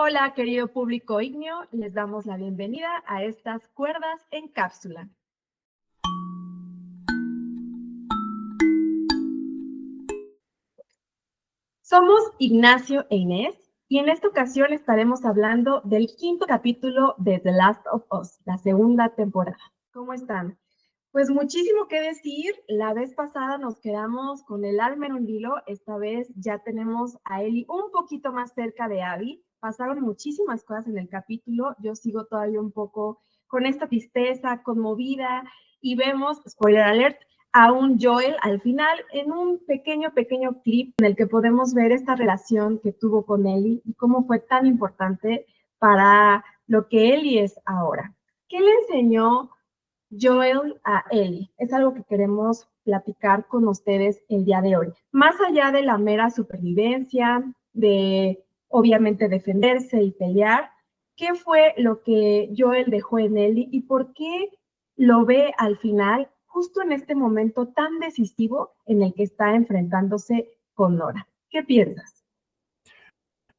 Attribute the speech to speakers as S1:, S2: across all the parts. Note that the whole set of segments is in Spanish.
S1: Hola, querido público ígneo, les damos la bienvenida a estas cuerdas en cápsula. Somos Ignacio e Inés y en esta ocasión estaremos hablando del quinto capítulo de The Last of Us, la segunda temporada. ¿Cómo están? Pues muchísimo que decir. La vez pasada nos quedamos con el alma en un hilo. Esta vez ya tenemos a Ellie un poquito más cerca de Abby. Pasaron muchísimas cosas en el capítulo. Yo sigo todavía un poco con esta tristeza, conmovida, y vemos, spoiler alert, a un Joel al final en un pequeño clip en el que podemos ver esta relación que tuvo con Ellie y cómo fue tan importante para lo que Ellie es ahora. ¿Qué le enseñó Joel a Ellie? Es algo que queremos platicar con ustedes el día de hoy. Más allá de la mera supervivencia, de obviamente defenderse y pelear, ¿qué fue lo que Joel dejó en Ellie y por qué lo ve al final, justo en este momento tan decisivo en el que está enfrentándose con Nora? ¿Qué piensas?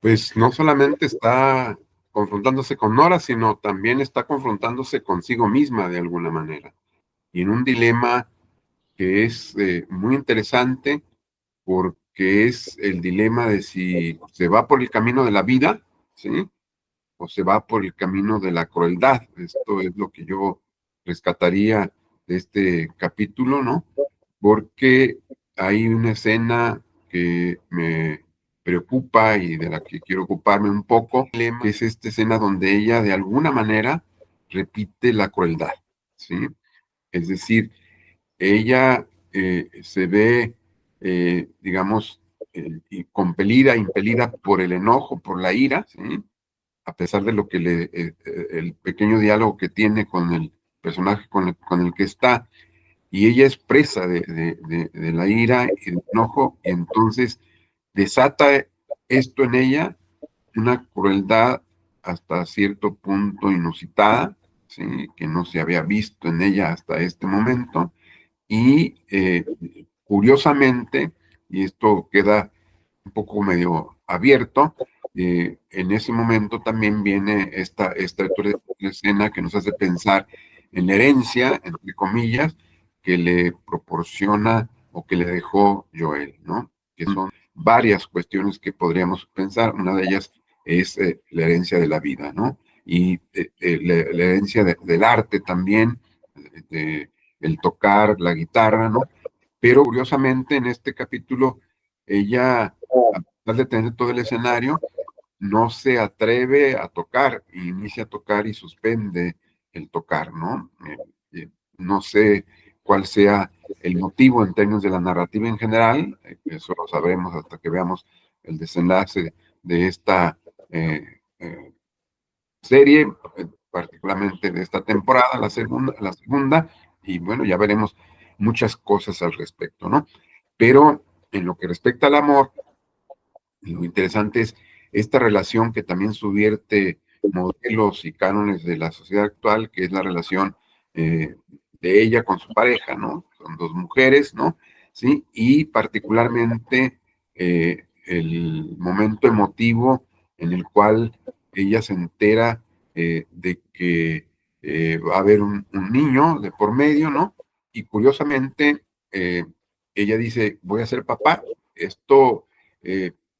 S2: Pues no solamente está confrontándose con Nora, sino también está confrontándose consigo misma de alguna manera. Y en un dilema que es muy interesante, porque es el dilema de si se va por el camino de la vida, ¿sí? O se va por el camino de la crueldad. Esto es lo que yo rescataría de este capítulo, ¿no? Porque hay una escena que me preocupa y de la que quiero ocuparme un poco, que es esta escena donde ella de alguna manera repite la crueldad, ¿sí? Es decir, ella se ve, digamos, compelida, impelida por el enojo, por la ira, ¿sí? A pesar de lo que el pequeño diálogo que tiene con el personaje con el que está, y ella es presa de la ira y del enojo, y entonces desata esto en ella, una crueldad hasta cierto punto inusitada, ¿sí? Que no se había visto en ella hasta este momento, y curiosamente, y esto queda un poco medio abierto, en ese momento también viene esta escena que nos hace pensar en la herencia, entre comillas, que le proporciona o que le dejó Joel, ¿no? Que son varias cuestiones que podríamos pensar. Una de ellas es la herencia de la vida, ¿no? Y la herencia del arte también, el tocar la guitarra, ¿no? Pero curiosamente en este capítulo ella, a pesar de tener todo el escenario, no se atreve a tocar, inicia a tocar y suspende el tocar, ¿no? No sé cuál sea el motivo en términos de la narrativa en general, eso lo sabremos hasta que veamos el desenlace de esta serie, particularmente de esta temporada, la segunda, y bueno, ya veremos muchas cosas al respecto, ¿no? Pero en lo que respecta al amor, lo interesante es esta relación que también subvierte modelos y cánones de la sociedad actual, que es la relación de ella con su pareja, ¿no? Son dos mujeres, ¿no? Sí, y particularmente el momento emotivo en el cual ella se entera de que va a haber un niño de por medio, ¿no? Y curiosamente, ella dice, voy a ser papá. Esto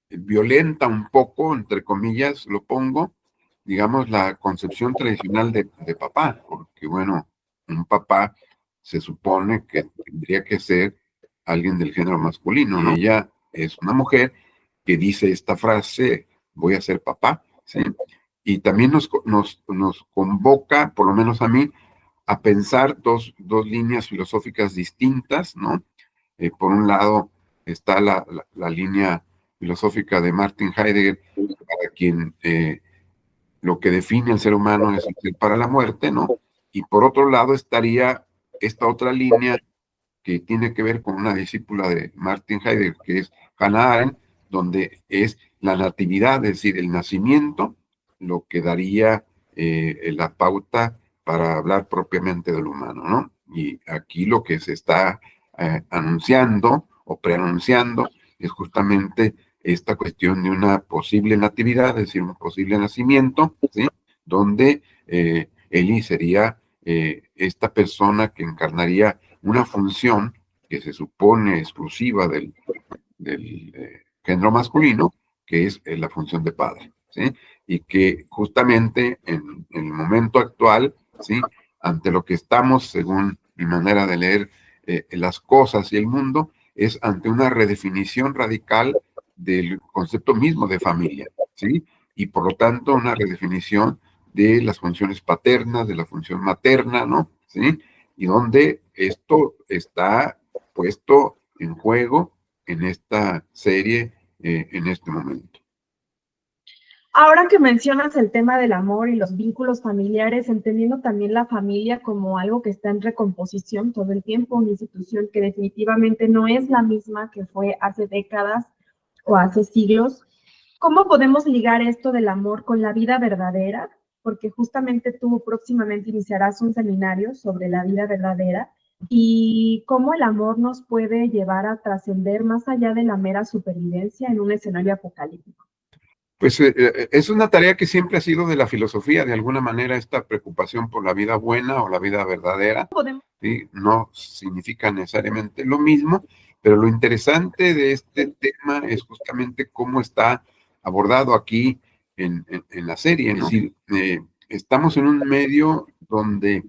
S2: violenta un poco, entre comillas, lo pongo, digamos, la concepción tradicional de papá, porque bueno, un papá se supone que tendría que ser alguien del género masculino, ¿no? Y ella es una mujer que dice esta frase, voy a ser papá, ¿sí? Y también nos convoca, por lo menos a mí, a pensar dos líneas filosóficas distintas, ¿no? Por un lado está la línea filosófica de Martin Heidegger, para quien lo que define al ser humano es el ser para la muerte, ¿no? Y por otro lado estaría esta otra línea que tiene que ver con una discípula de Martin Heidegger, que es Hannah Arendt, donde es la natividad, es decir, el nacimiento, lo que daría la pauta para hablar propiamente del humano, ¿no? Y aquí lo que se está anunciando o preanunciando es justamente esta cuestión de una posible natividad, es decir, un posible nacimiento, ¿sí? Donde Eli sería esta persona que encarnaría una función que se supone exclusiva del género masculino, que es la función de padre, ¿sí? Y que justamente en el momento actual, ¿sí? Ante lo que estamos, según mi manera de leer las cosas y el mundo, es ante una redefinición radical del concepto mismo de familia, ¿sí? Y por lo tanto una redefinición de las funciones paternas, de la función materna, ¿no? ¿Sí? Y donde esto está puesto en juego en esta serie en este momento.
S1: Ahora que mencionas el tema del amor y los vínculos familiares, entendiendo también la familia como algo que está en recomposición todo el tiempo, una institución que definitivamente no es la misma que fue hace décadas o hace siglos, ¿cómo podemos ligar esto del amor con la vida verdadera? Porque justamente tú próximamente iniciarás un seminario sobre la vida verdadera y cómo el amor nos puede llevar a trascender más allá de la mera supervivencia en un escenario apocalíptico.
S2: Pues es una tarea que siempre ha sido de la filosofía, de alguna manera, esta preocupación por la vida buena o la vida verdadera, ¿sí? No significa necesariamente lo mismo, pero lo interesante de este tema es justamente cómo está abordado aquí en la serie. Es decir, estamos en un medio donde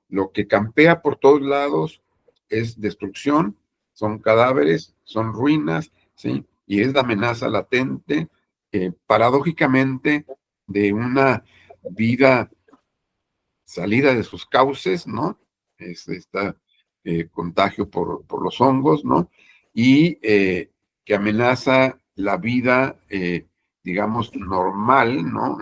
S2: lo que campea por todos lados es destrucción, son cadáveres, son ruinas, ¿sí? Y es la amenaza latente paradójicamente, de una vida salida de sus cauces, ¿no? Es esta contagio por los hongos, ¿no? Y que amenaza la vida, digamos, normal, ¿no?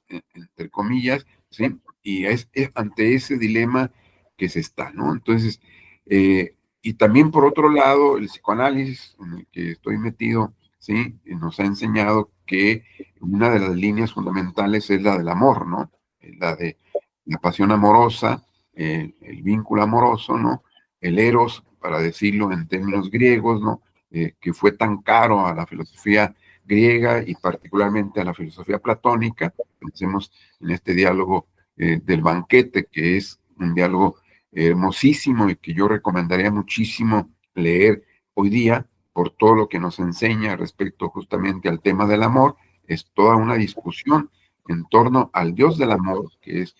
S2: Entre comillas, ¿sí? Y es ante ese dilema que se está, ¿no? Entonces, y también por otro lado, el psicoanálisis en el que estoy metido, ¿sí? Nos ha enseñado que una de las líneas fundamentales es la del amor, ¿no? La de la pasión amorosa, el vínculo amoroso, ¿no? El eros, para decirlo en términos griegos, ¿no? Que fue tan caro a la filosofía griega y particularmente a la filosofía platónica. Pensemos en este diálogo del banquete, que es un diálogo hermosísimo y que yo recomendaría muchísimo leer hoy día por todo lo que nos enseña respecto justamente al tema del amor. Es toda una discusión en torno al Dios del amor, que es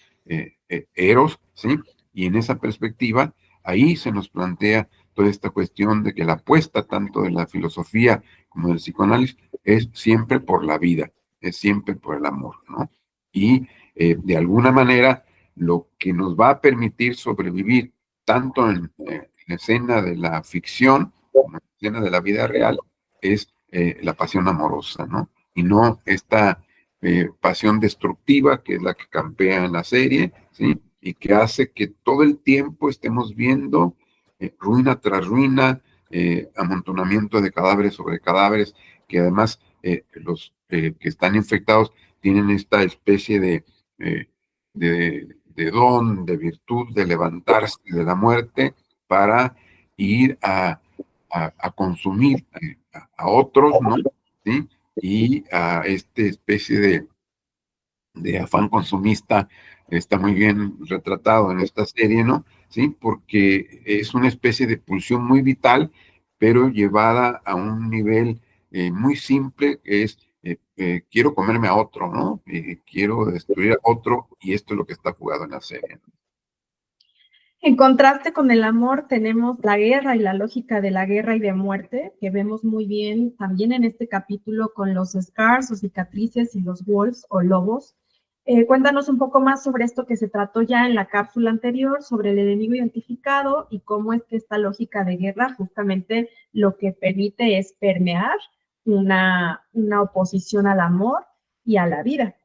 S2: Eros, ¿sí? Y en esa perspectiva, ahí se nos plantea toda esta cuestión de que la apuesta tanto de la filosofía como del psicoanálisis es siempre por la vida, es siempre por el amor, ¿no? Y de alguna manera lo que nos va a permitir sobrevivir tanto en la escena de la ficción como en la escena de la vida real es la pasión amorosa, ¿no? Y no esta pasión destructiva, que es la que campea en la serie, ¿sí? Y que hace que todo el tiempo estemos viendo ruina tras ruina, amontonamiento de cadáveres sobre cadáveres, que además los que están infectados tienen esta especie de don, de virtud, de levantarse de la muerte para ir a consumir a otros, ¿no? ¿Sí? Y a esta especie de afán consumista está muy bien retratado en esta serie, ¿no? Sí, porque es una especie de pulsión muy vital, pero llevada a un nivel muy simple, que es quiero comerme a otro, ¿no? Quiero destruir a otro, y esto es lo que está jugado en la serie.
S1: En contraste con el amor tenemos la guerra y la lógica de la guerra y de muerte, que vemos muy bien también en este capítulo con los scars o cicatrices y los wolves o lobos. Cuéntanos un poco más sobre esto que se trató ya en la cápsula anterior, sobre el enemigo identificado y cómo es que esta lógica de guerra justamente lo que permite es permear una oposición al amor y a la vida.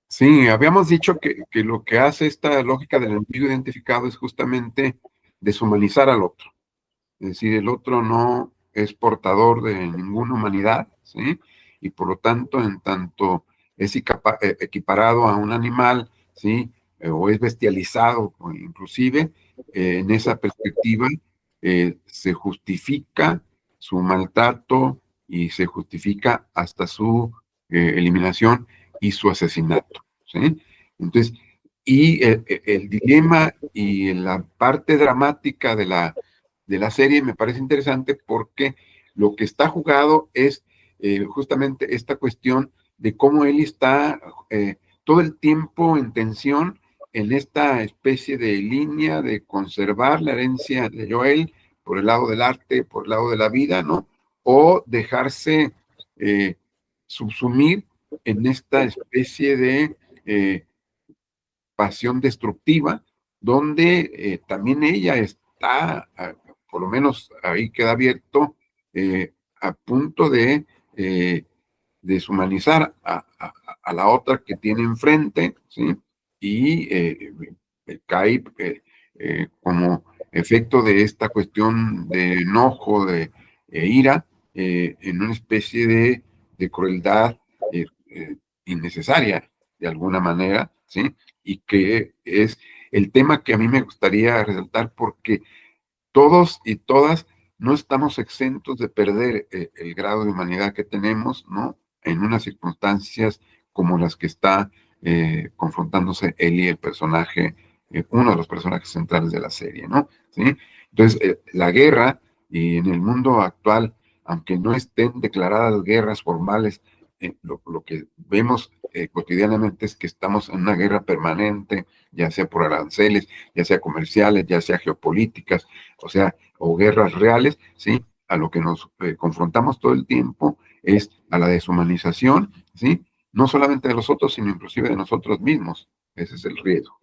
S2: Sí, habíamos dicho que lo que hace esta lógica del enemigo identificado es justamente deshumanizar al otro. Es decir, el otro no es portador de ninguna humanidad, ¿sí? Y por lo tanto, en tanto es equiparado a un animal, ¿sí? O es bestializado, o inclusive, en esa perspectiva, se justifica su maltrato, y se justifica hasta su eliminación y su asesinato, ¿sí? Entonces, y el dilema y la parte dramática de la serie me parece interesante porque lo que está jugado es justamente esta cuestión de cómo él está todo el tiempo en tensión en esta especie de línea de conservar la herencia de Joel por el lado del arte, por el lado de la vida, ¿no? O dejarse subsumir en esta especie de pasión destructiva, donde también ella está, por lo menos ahí queda abierto, a punto de deshumanizar a la otra que tiene enfrente, ¿sí? Y cae como efecto de esta cuestión de enojo, de ira, en una especie de crueldad innecesaria, de alguna manera, ¿sí? Y que es el tema que a mí me gustaría resaltar porque todos y todas no estamos exentos de perder el grado de humanidad que tenemos, ¿no? En unas circunstancias como las que está confrontándose Ellie, el personaje, uno de los personajes centrales de la serie, ¿no? ¿Sí? Entonces, la guerra, y en el mundo actual, aunque no estén declaradas guerras formales, lo que vemos cotidianamente es que estamos en una guerra permanente, ya sea por aranceles, ya sea comerciales, ya sea geopolíticas, o sea, o guerras reales, ¿sí? A lo que nos confrontamos todo el tiempo es a la deshumanización, ¿sí? No solamente de los otros, sino inclusive de nosotros mismos. Ese es el riesgo.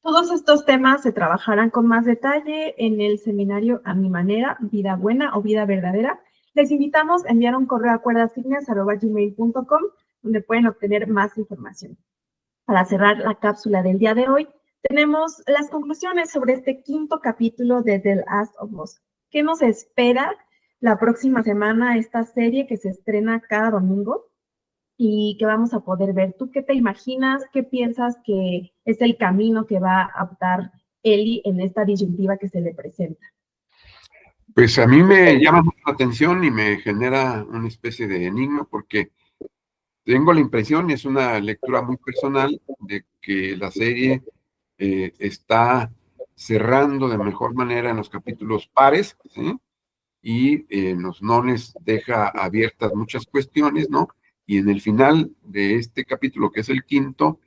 S1: Todos estos temas se trabajarán con más detalle en el seminario A Mi Manera, Vida Buena o Vida Verdadera. Les invitamos a enviar un correo a cuerdasignas@gmail.com, donde pueden obtener más información. Para cerrar la cápsula del día de hoy, tenemos las conclusiones sobre este quinto capítulo de The Last of Us. ¿Qué nos espera la próxima semana, esta serie que se estrena cada domingo y que vamos a poder ver? ¿Tú qué te imaginas? ¿Qué piensas que es el camino que va a optar Ellie en esta disyuntiva que se le presenta?
S2: Pues a mí me llama mucho la atención y me genera una especie de enigma porque tengo la impresión, y es una lectura muy personal, de que la serie está cerrando de mejor manera en los capítulos pares, ¿sí? Y nos no les deja abiertas muchas cuestiones, ¿no? Y en el final de este capítulo, que es el quinto,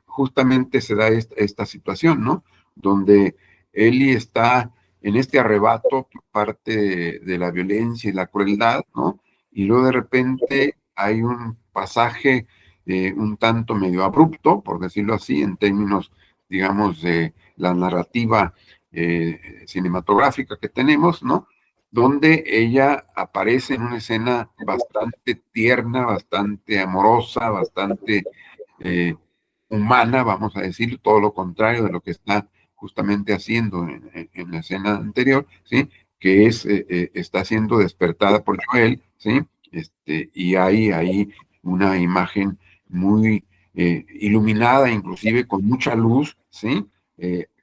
S2: justamente se da esta situación, ¿no? Donde Ellie está en este arrebato por parte de la violencia y la crueldad, ¿no? Y luego de repente hay un pasaje un tanto medio abrupto, por decirlo así, en términos, digamos, de la narrativa cinematográfica que tenemos, ¿no? Donde ella aparece en una escena bastante tierna, bastante amorosa, bastante eh, humana, vamos a decir, todo lo contrario de lo que está justamente haciendo en la escena anterior, ¿sí? Que es, está siendo despertada por Joel, ¿sí? Y hay ahí una imagen muy iluminada, inclusive con mucha luz, ¿sí?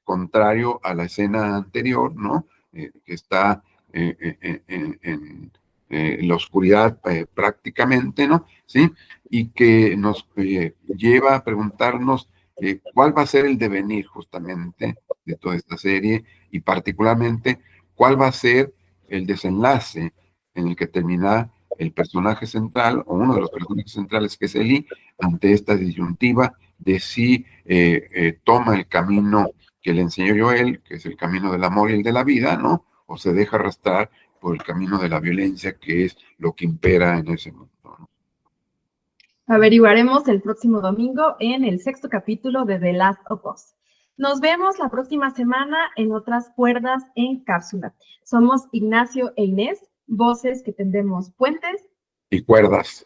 S2: Contrario a la escena anterior, ¿no? Que está en la oscuridad prácticamente, ¿no? ¿Sí? Y que nos lleva a preguntarnos cuál va a ser el devenir justamente de toda esta serie y particularmente cuál va a ser el desenlace en el que termina el personaje central o uno de los personajes centrales que es Eli ante esta disyuntiva de si toma el camino que le enseñó Joel, que es el camino del amor y el de la vida, ¿no? O se deja arrastrar por el camino de la violencia, que es lo que impera en ese mundo, ¿no?
S1: Averiguaremos el próximo domingo en el sexto capítulo de The Last of Us. Nos vemos la próxima semana en otras cuerdas en cápsula. Somos Ignacio e Inés, voces que tendemos puentes
S2: Y cuerdas.